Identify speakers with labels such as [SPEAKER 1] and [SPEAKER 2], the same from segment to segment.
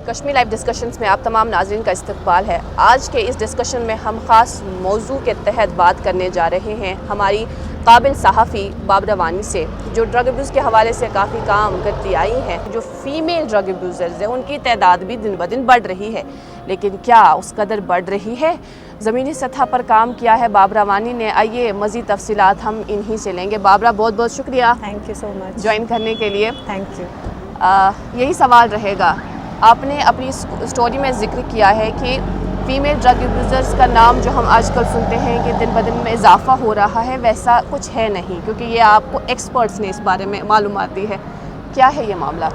[SPEAKER 1] Kashmir live discussions में आप तमाम नाज़रीन का इस्तकबाल है। आज के इस डिस्कशन में हम ख़ास मौजू के तहत बात करने जा रहे हैं हमारी काबिल सहाफ़ी बाबरा वानी से, जो ड्रग अब्यूज़ के हवाले से काफ़ी काम करती आई हैं। जो फ़ीमेल ड्रग अब्यूज़र्स हैं उनकी तादाद भी दिन ब दिन बढ़ रही है, लेकिन क्या उस कदर बढ़ रही है? ज़मीनी सतह पर काम किया है बाबरा वानी ने। आइए मज़ीद तफसीलात हम इन्हीं से लेंगे। बाबरा, बहुत बहुत शुक्रिया
[SPEAKER 2] thank you so much
[SPEAKER 1] join करने के लिए।
[SPEAKER 2] Thank you.
[SPEAKER 1] यही सवाल रहेगा, आपने अपनी स्टोरी में ज़िक्र किया है कि फ़ीमेल ड्रग अब्यूज़र्स का नाम जो हम आजकल सुनते हैं कि दिन ब दिन में इजाफ़ा हो रहा है, वैसा कुछ है नहीं, क्योंकि ये आपको एक्सपर्ट्स ने इस बारे में मालूमात दी है। क्या है ये मामला?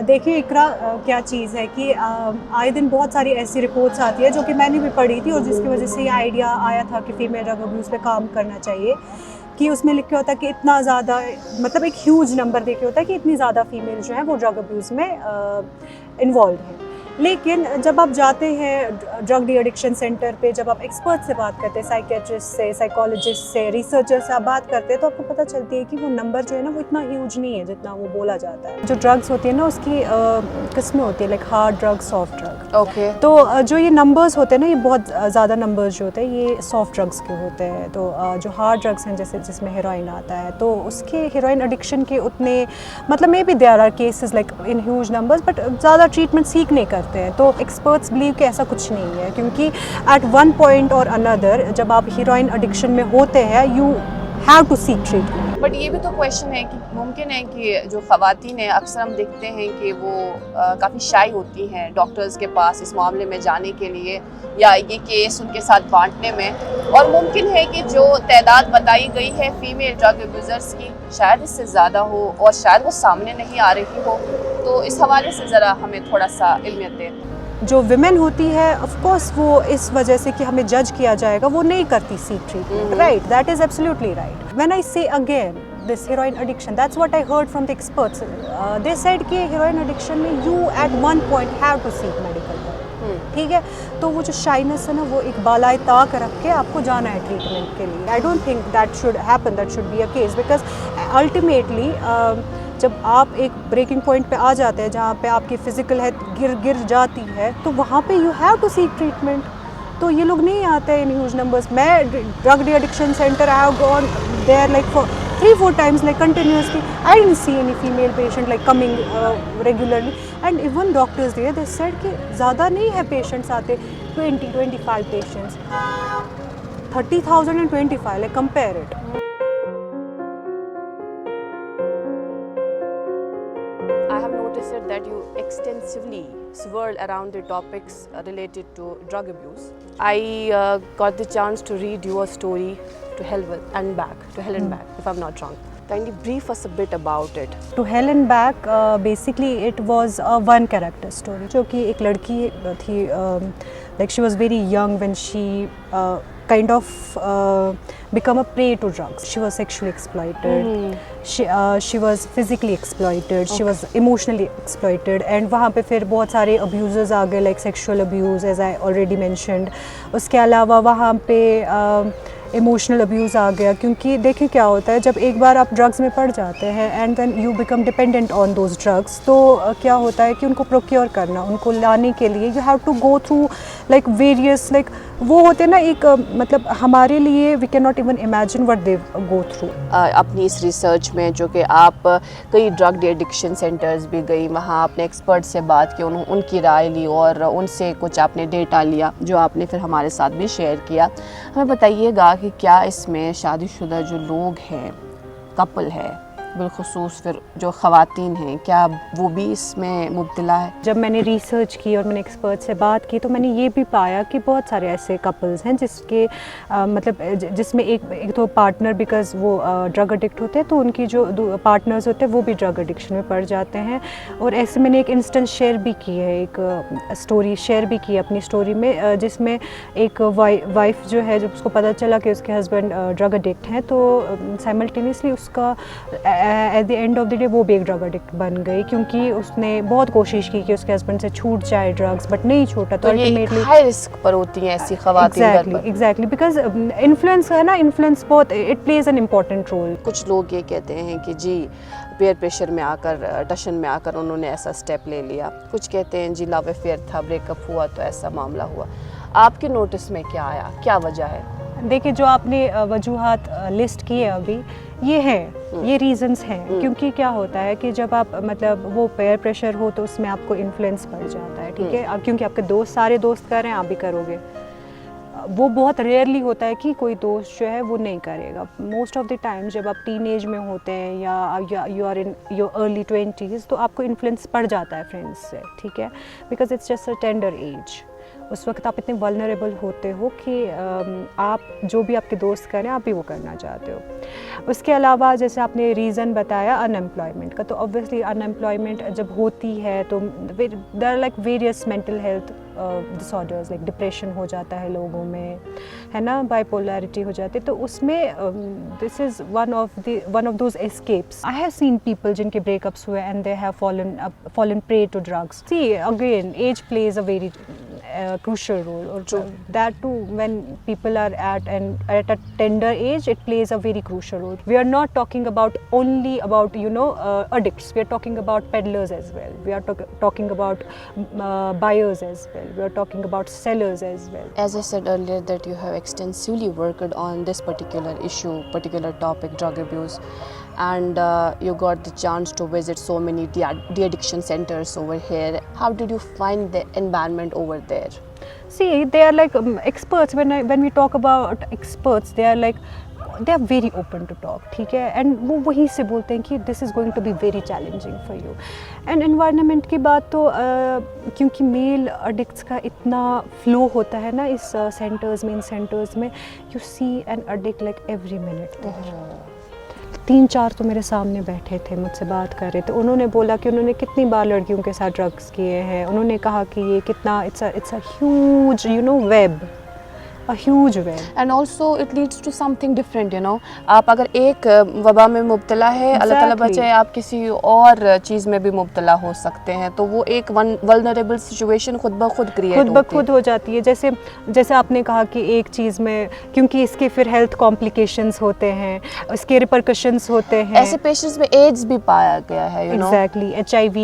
[SPEAKER 2] देखिए इकरा, क्या चीज़ है कि आए दिन बहुत सारी ऐसी रिपोर्ट्स आती है जो कि मैंने भी पढ़ी थी और जिसकी वजह से ये आइडिया आया था कि फ़ीमेल ड्रग अब्यूज़ पे काम करना चाहिए। कि उसमें लिखे होता है कि इतना ज़्यादा, मतलब एक ह्यूज नंबर देखे होता है कि इतनी ज़्यादा फ़ीमेल जो है वो ड्रग अब्यूज़ में इन्वॉल्व है। लेकिन जब आप जाते हैं ड्रग डी एडिक्शन सेंटर पे, जब आप एक्सपर्ट से बात करते हैं, साइकेट्रिस्ट से, साइकोलॉजिस्ट से, रिसर्चर से आप बात करते हैं, तो आपको पता चलती है कि वो नंबर जो है ना वो इतना ह्यूज नहीं है जितना वो बोला जाता है। जो ड्रग्स होती है ना उसकी किस्में होती है, like hard drug, soft drug.
[SPEAKER 1] Okay.
[SPEAKER 2] तो जो ये नंबर्स होते हैं ना, ये बहुत ज़्यादा नंबर्स जो होते हैं ये सॉफ्ट ड्रग्स के होते हैं। तो जो हार्ड ड्रग्स हैं, जैसे जिसमें हेरोइन आता है, तो उसके हेरोइन एडिक्शन के उतने, मतलब may be there are cases like in huge numbers, but ज़्यादा ट्रीटमेंट सीख नहीं करते हैं। तो एक्सपर्ट्स बिलीव कि ऐसा कुछ नहीं है, क्योंकि एट वन पॉइंट और अनदर जब आप हीरोइन एडिक्शन में होते हैं, you have to seek treatment.
[SPEAKER 1] But ये भी तो क्वेश्चन है कि मुमकिन है कि जो ख़वातीन हैं, अक्सर हम देखते हैं कि वो काफ़ी शाई होती हैं डॉक्टर्स के पास इस मामले में जाने के लिए या ये केस उनके साथ बांटने में, और मुमकिन है कि जो तादाद बताई गई है फ़ीमेल ड्रग अब्यूज़र्स की शायद इससे ज़्यादा हो और शायद वो सामने नहीं आ रही हो। तो इस हवाले से ज़रा हमें थोड़ा सा इल्मियत दें।
[SPEAKER 2] जो विमेन होती है, ऑफ कोर्स वो इस वजह से कि हमें जज किया जाएगा, वो नहीं करती seek treatment, right? That is absolutely right. When I say again this heroin addiction, that's what I heard from the experts. They said कि हेरोइन एडिक्शन में you at one point have to seek medical help, ठीक है? तो वो जो shyness है ना, वो एक बालाए ताक रख के आपको जाना है ट्रीटमेंट के लिए। I don't think that should happen, that should be a case, because ultimately जब आप एक ब्रेकिंग पॉइंट पे आ जाते हैं जहाँ पे आपकी फिजिकल हेल्थ गिर जाती है, तो वहाँ पे you have to seek treatment. तो ये लोग नहीं आते हैं इन ह्यूज नंबर्स। मैं drug de addiction centre I have gone there like for 3-4 times like continuously. I didn't see any female patient like coming regularly, and even doctors there, they said कि ज़्यादा नहीं है patients आते, 20-25 patients, 30,000 and 25, like compare it.
[SPEAKER 1] I have noticed that you extensively swirl around the topics related to drug abuse. I got the chance to read your story to Hell and Back, if I'm not wrong. Kindly brief us a bit about it.
[SPEAKER 2] To Hell and Back, basically it was a one character story, जो कि एक लड़की थी, like she was very young when she kind of become a prey to drugs. She was sexually exploited, she was physically exploited, she was emotionally exploited, and वहाँ पे फिर बहुत सारे abusers आ गए, like sexual abuse as I already mentioned. उसके अलावा वहाँ पे इमोशनल अब्यूज़ आ गया, क्योंकि देखिए क्या होता है जब एक बार आप ड्रग्स में पड़ जाते हैं and then you become dependent on those drugs, तो क्या होता है कि उनको प्रोक्योर करना, उनको लाने के लिए you have to go through like various, like वो होते हैं ना एक, मतलब हमारे लिए we can not even imagine what they go through.
[SPEAKER 1] अपनी इस रिसर्च में जो कि आप कई ड्रग डी एडिक्शन सेंटर्स भी गई, वहाँ आपने एक्सपर्ट से बात की, उनकी राय ली और उनसे कुछ आपने डेटा लिया जो आपने फिर हमारे साथ भी शेयर किया। हमें बताइएगा कि क्या इसमें शादीशुदा जो लोग हैं, कपल है, बिलखुसूस फिर जो ख़वातीन हैं, क्या वो भी इसमें मुब्तला है?
[SPEAKER 2] जब मैंने रिसर्च की और मैंने एक्सपर्ट से बात की, तो मैंने ये भी पाया कि बहुत सारे ऐसे कपल्स हैं जिसके मतलब जिसमें एक तो पार्टनर, बिकॉज़ वो ड्रग एडिक्ट होते हैं, तो उनकी जो पार्टनर्स होते हैं वो भी ड्रग एडिक्शन में पड़ जाते हैं। और ऐसे मैंने एक इंस्टेंस शेयर भी की है, एक स्टोरी शेयर भी की है अपनी स्टोरी में, जिसमें एक वाइफ जो है, जब उसको पता चला कि उसके हस्बैंड ड्रग एडिक्ट हैं, तो साइमल्टेनियसली उसका at the end of the day वो भी एक ड्रग एडिक्ट बन गई, क्योंकि उसने बहुत कोशिश की कि उसके हस्बैंड से छूट जाए ड्रग्स, बट नहीं छूटा। तो
[SPEAKER 1] अल्टीमेटली हाई रिस्क पर होती हैं ऐसी ख़वातीन।
[SPEAKER 2] एग्जैक्टली, बिकॉज इन्फ्लुएंस है ना, इन्फ्लुएंस बहुत, it plays an important role.
[SPEAKER 1] कुछ लोग ये कहते हैं कि जी पेयर प्रेशर में आकर, टशन में आकर उन्होंने ऐसा स्टेप ले लिया। कुछ कहते हैं जी लव अफेयर था, ब्रेकअप हुआ तो ऐसा मामला हुआ। आपके नोटिस में क्या आया, क्या वजह है?
[SPEAKER 2] देखिए, जो आपने वजूहात लिस्ट किए अभी, ये हैं, ये रीजंस हैं। क्योंकि क्या होता है कि जब आप मतलब वो पेयर प्रेशर हो तो उसमें आपको इन्फ्लुएंस पड़ जाता है, ठीक है। अब क्योंकि आपके दोस्त, सारे दोस्त कर रहे हैं, आप भी करोगे। वो बहुत रेयरली होता है कि कोई दोस्त जो है वो नहीं करेगा। मोस्ट ऑफ द टाइम जब आप टीन एज में होते हैं या you are in your early 20s, तो आपको इन्फ्लुएंस पड़ जाता है फ्रेंड्स से, ठीक है, because it's just a tender as. उस वक्त आप इतने वल्नरेबल होते हो कि आप जो भी आपके दोस्त करें आप भी वो करना चाहते हो। उसके अलावा जैसे आपने रीज़न बताया अनएम्प्लॉयमेंट का, तो ऑब्वियसली अनएम्प्लॉयमेंट जब होती है तो there are like various mental health disorders, like depression हो जाता है लोगों में, है ना, बाइपोलैरिटी हो जाती है। तो उसमें this is one of those escapes. I have seen people जिनके ब्रेकअप्स हुए and they have fallen prey to drugs. See again, as plays a very crucial role, or that too when people are at a tender age, it plays a very crucial role. We are not talking about only about addicts. We are talking about peddlers as well. We are talking about buyers as well. We are talking about sellers as well.
[SPEAKER 1] As I said earlier that you have extensively worked on this particular issue, particular topic, drug abuse, and you got the chance to visit so many de-addiction centers over here. How did you find the environment over there?
[SPEAKER 2] See, they are like experts. When we talk about experts, they are very open to talk, ठीक है, and वो वहीं से बोलते हैं कि this is going to be very challenging for you. And environment की बात तो क्योंकि मेल addicts का इतना flow होता है ना इस centers में, इन centers में, you see an addict like every minute there. 3-4 तो मेरे सामने बैठे थे, मुझसे बात कर रहे थे। उन्होंने बोला कि उन्होंने कितनी बार लड़कियों के साथ ड्रग्स किए हैं। उन्होंने कहा कि ये कितना it's a huge web, a huge web.
[SPEAKER 1] And also it leads to something different, आप अगर एक वबा में मुब्तला है, अल्लाह ताला बचाए, आप किसी और चीज़ में भी मुब्तला हो सकते हैं, तो वो एक वल्नरेबल सिचुएशन खुद ब खुद
[SPEAKER 2] हो जाती है। जैसे आपने कहा कि एक चीज़ में, क्योंकि इसके फिर हेल्थ कॉम्प्लिकेशंस होते हैं, इसके रिपरकशंस होते हैं।
[SPEAKER 1] ऐसे पेशेंट्स में एड्स भी पाया गया है,
[SPEAKER 2] एग्जैक्टली, HIV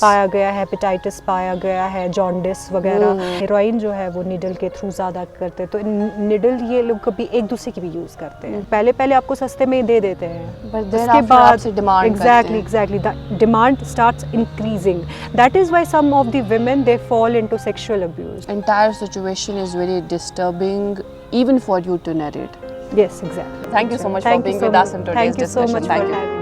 [SPEAKER 2] पाया गया है, हेपेटाइटिस पाया गया है, जॉन्डिस वगैरह। हेरोइन जो है वो निडल के थ्रू ज़्यादा करते, तो निडल ये लोग कभी एक दूसरे की भी यूज करते हैं। पहले आपको सस्ते में दे देते हैं, उसके बाद exactly the demand starts increasing. That is why some of the women they fall into sexual abuse.
[SPEAKER 1] Entire situation is very disturbing even for you to narrate.
[SPEAKER 2] Yes, exactly.
[SPEAKER 1] Thank you so much for being with us in today's discussion.
[SPEAKER 2] Thank you so much for having me.